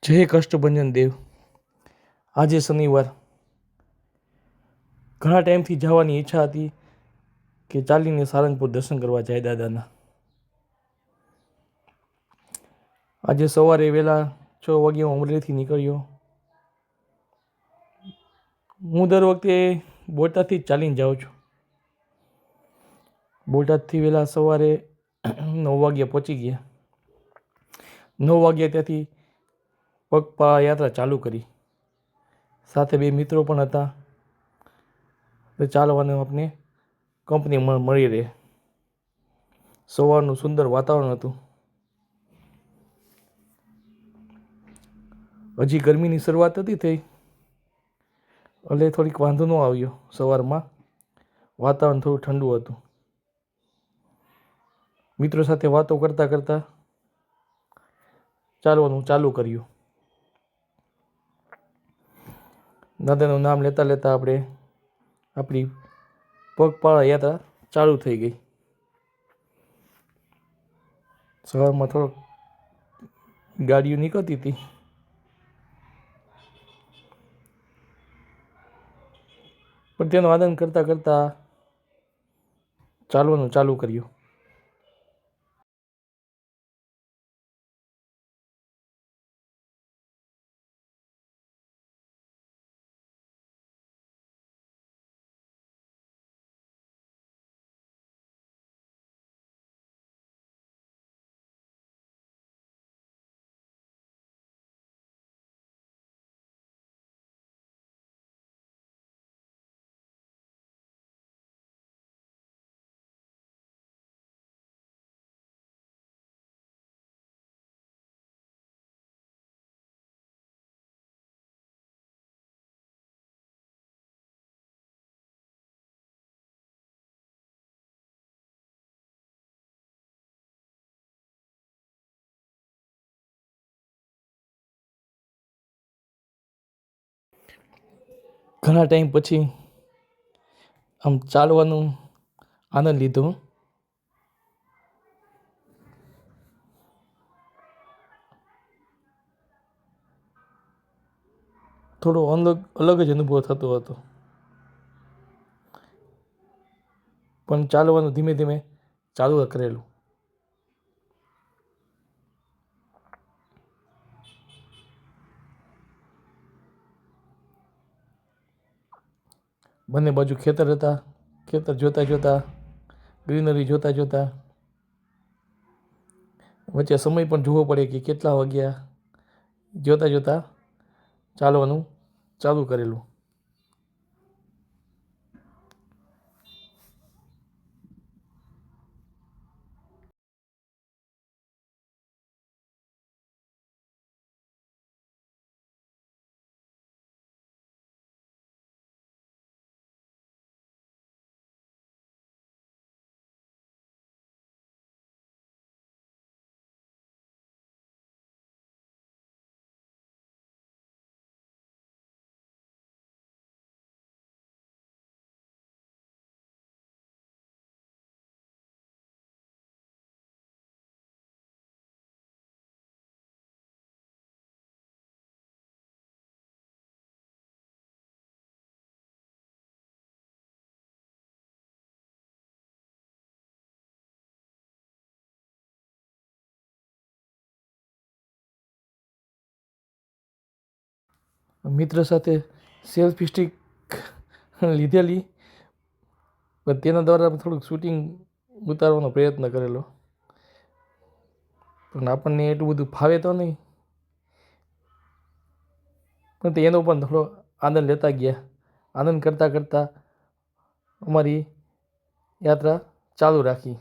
જય કષ્ટભંજન દેવ। આજે શનિવાર, ઘણા ટાઈમથી જવાની ઈચ્છા હતી કે ચાલીને સારંગપુર દર્શન કરવા જાય દાદાના। આજે સવારે વહેલા 6 વાગે હું અમરેલીથી નીકળ્યો। હું દર વખતે બોટાદથી જ ચાલીને જાઉં છું। બોટાદથી વહેલા સવારે 9 વાગે પહોંચી ગયા। 9 વાગ્યા ત્યાંથી પગપાળા યાત્રા ચાલુ કરી। સાથે બે મિત્રો પણ હતા, તો ચાલવાનું આપણે કંપની મળી રહે। સવારનું સુંદર વાતાવરણ હતું। હજી ગરમીની શરૂઆત હતી થઈ, એટલે થોડીક વાંધો ન આવ્યો। સવારમાં વાતાવરણ થોડું ઠંડુ હતું। મિત્રો સાથે વાતો કરતાં કરતાં ચાલવાનું ચાલુ કર્યું। દાદાનું નામ લેતા લેતા આપણે આપણી પગપાળા યાત્રા ચાલુ થઈ ગઈ। સવારમાં થોડોક ગાડીઓ નીકળતી હતી, પણ તેનો આનંદ કરતાં કરતાં ચાલવાનું ચાલુ કર્યું। ઘણા ટાઈમ પછી આમ ચાલવાનું આનંદ લીધો। થોડો અલગ જ અનુભવ થતો હતો, પણ ચાલવાનું ધીમે ધીમે ચાલુ કરેલું। બંને બાજુ ખેતર હતા। ખેતર જોતાં જોતાં, ગ્રીનરી જોતાં જોતાં, વચ્ચે સમય પણ જોવો પડે કે કેટલા વાગ્યા, જોતાં જોતાં ચાલવાનું ચાલુ કરેલું। મિત્ર સાથે સેલ્ફી સ્ટિક લીધેલી, પણ તેના દ્વારા થોડુંક શૂટિંગ ઉતારવાનો પ્રયત્ન કરેલો, પણ આપણને એટલું બધું ફાવે તો નહીં, પણ એનો પણ થોડો આનંદ લેતા ગયા। આનંદ કરતાં કરતાં અમારી યાત્રા ચાલુ રાખી।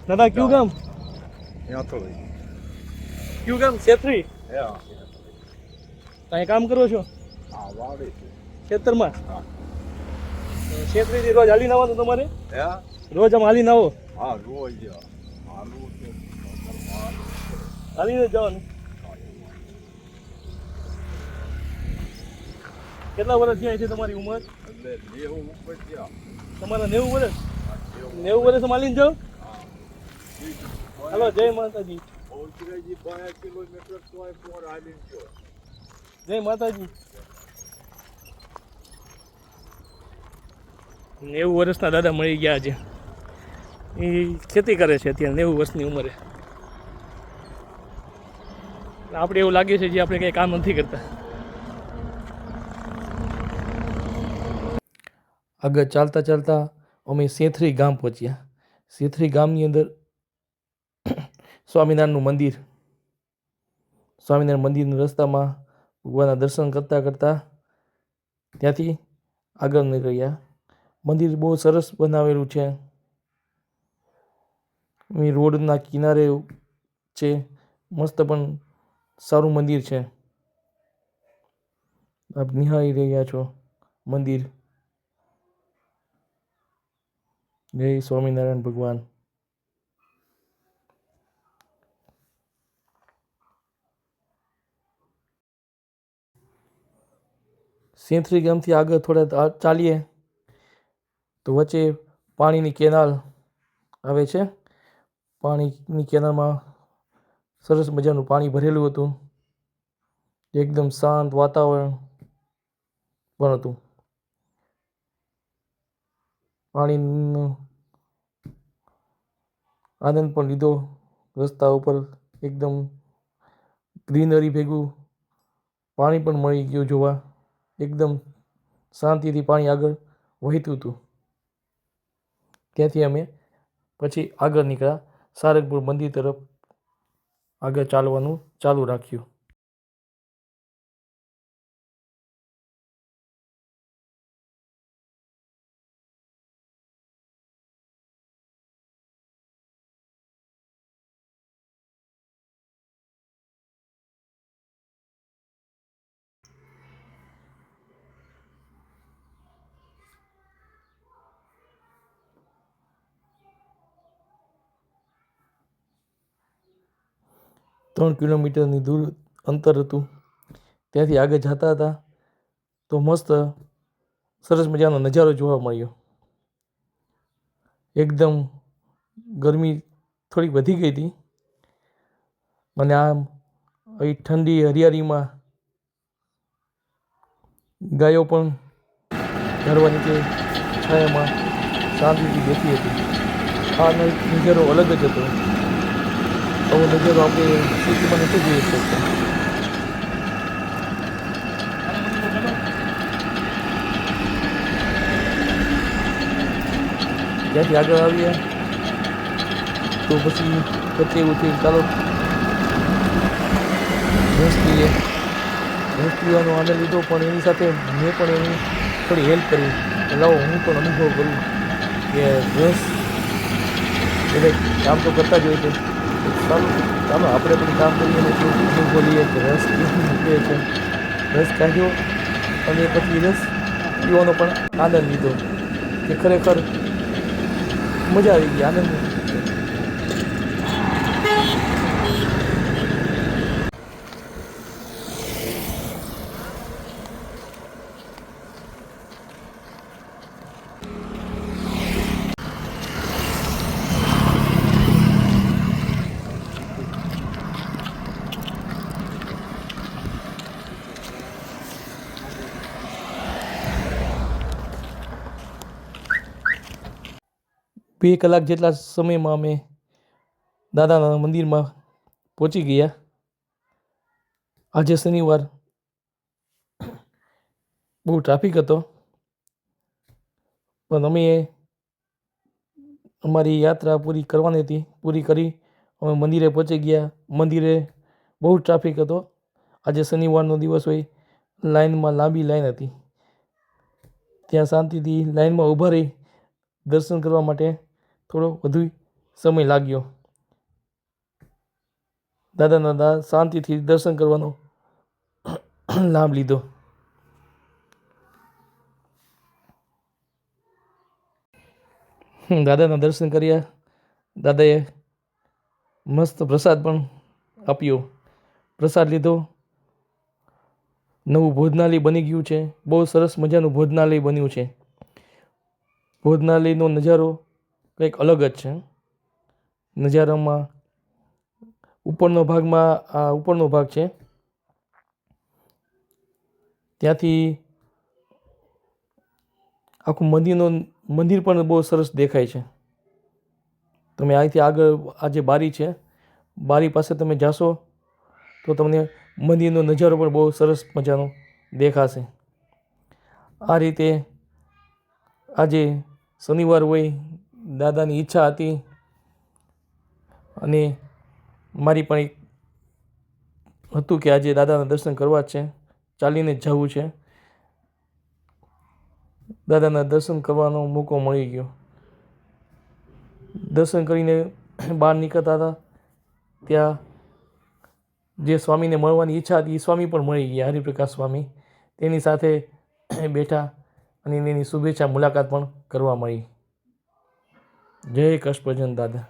દાદા કયું ગામ? ત્યાં તો લઈ કયું કામ છેત્રી હે હા કાંઈ કામ કરો છો હા વાડે છે ખેતરમાં હા છેત્રીથી રોજ હાલીને આવવાનું તમારે હે રોજ આમ હાલીને આવો હા રોજ હાલવું છે હાલીને જ જવાનું કેટલા વર્ષ થયા છે તમારી ઉંમર એટલે 90 ઉપર ગયા તમારા 90 વર્ષ હા 90 વર્ષ હાલીને જાઓ હા હાલો જય માતાજી પહોંચી 5 કિલોમીટર તોય પોર હાલીને ગયો જય માતાજી 90 વર્ષના દાદા મળી ગયા છે એ ખેતી કરે છે અત્યારે 90 વર્ષની ઉંમરે આપણે એવું લાગે છે જે આપણે કંઈ કામ નથી કરતા આગળ ચાલતા ચાલતા અમે સેથરી ગામ પહોંચ્યા સેથરી ગામની અંદર સ્વામિનારાયણનું મંદિર સ્વામિનારાયણ મંદિરના રસ્તામાં ભગવાનના દર્શન કરતાં કરતાં ત્યાંથી આગળ નીકળ્યા મંદિર બહુ સરસ બનાવેલું છે રોડના કિનારે છે મસ્ત પણ સારું મંદિર છે આપ નિહાળી રહ્યા છો મંદિર જય સ્વામિનારાયણ ભગવાન સેંથરી ગામથી આગળ થોડા ચાલીએ તો વચ્ચે પાણીની કેનાલ આવે છે પાણીની કેનાલમાં સરસ મજાનું પાણી ભરેલું હતું એકદમ શાંત વાતાવરણ પણ હતું પાણીનો આનંદ પણ લીધો રસ્તા ઉપર એકદમ ગ્રીનરી ભેગું પાણી પણ મળી ગયું જોવા એકદમ શાંતિથી પાણી આગળ વહેતું હતું ત્યાંથી અમે પછી આગળ નીકળ્યા સારંગપુર મંદિર તરફ આગળ ચાલવાનું ચાલુ રાખ્યું ત્રણ કિલોમીટરની દૂર અંતર હતું ત્યાંથી આગળ જતા હતા તો મસ્ત સરસ મજાનો નજારો જોવા મળ્યો એકદમ ગરમી થોડીક વધી ગઈ હતી અને આમ અહીં ઠંડી હરિયાળીમાં ગાયો પણ ઝાડવા નીચે છાયામાં શાંતિથી બેઠી હતી આ નજારો અલગ જ હતો આવો નજારો આપણે સિટીમાં નથી જોઈ શકતા ત્યાંથી આગળ આવ્યા તો પછી વચ્ચે એવું થયું ચાલો રસ પીએ રસ પીવાનો આનંદ લીધો પણ એની સાથે મેં પણ એની થોડી હેલ્પ કરી લાવો હું પણ અનુભવ કરું કે રસ એટલે કામ તો કરતા જ હોય છે ચાલો ચાલો આપણે પણ કામ કરીએ અને અનુભવ લઈએ કે રસ કેવું નીકળે છે રસ કાઢ્યો અને પછી રસ પીવાનો પણ આનંદ લીધો કે ખરેખર મજા આવી ગઈ આનંદ બે કલાક જેટલા સમયમાં અમે દાદાના મંદિરમાં પહોંચી ગયા આજે શનિવાર બહુ ટ્રાફિક હતો પણ અમે અમારી યાત્રા પૂરી કરવાની હતી પૂરી કરી અમે મંદિરે પહોંચી ગયા મંદિરે બહુ ટ્રાફિક હતો આજે શનિવારનો દિવસ હોય લાઈનમાં લાંબી લાઈન હતી ત્યાં શાંતિથી લાઈનમાં ઊભા રહી દર્શન કરવા માટે થોડો વધુ સમય લાગ્યો દાદાના શાંતિથી દર્શન કરવાનો લાભ લીધો. દાદાના દર્શન કર્યા. દાદાએ મસ્ત પ્રસાદ પણ આપ્યો. પ્રસાદ લીધો. નવું ભોજનાલય બની ગયું છે. બહુ સરસ મજાનું ભોજનાલય બન્યું છે. ભોજનાલયનો નજારો કંઈક અલગ જ છે. નજારામાં ઉપરનો ભાગ છે. ત્યાંથી આખું મંદિર પણ બહુ સરસ દેખાય છે. તમે અહીંથી આગળ આ જે બારી છે, બારી પાસે તમે જાશો તો તમને મંદિરનો નજારો પણ બહુ સરસ મજાનો દેખાશે. આ રીતે આજે શનિવાર હોય, દાદાની ઈચ્છા હતી અને મારી પણ હતું કે આજે દાદાના દર્શન કરવા જ છે, ચાલીને જ જવું છે. દાદાના દર્શન કરવાનો મોકો મળી ગયો. દર્શન કરીને બહાર નીકળતા હતા ત્યાં જે સ્વામીને મળવાની ઈચ્છા હતી એ સ્વામી પણ મળી ગયા, હરિપ્રકાશ સ્વામી. તેની સાથે બેઠા અને એની શુભેચ્છા મુલાકાત પણ કરવા મળી. જય કષ્ટભંજન દાદા.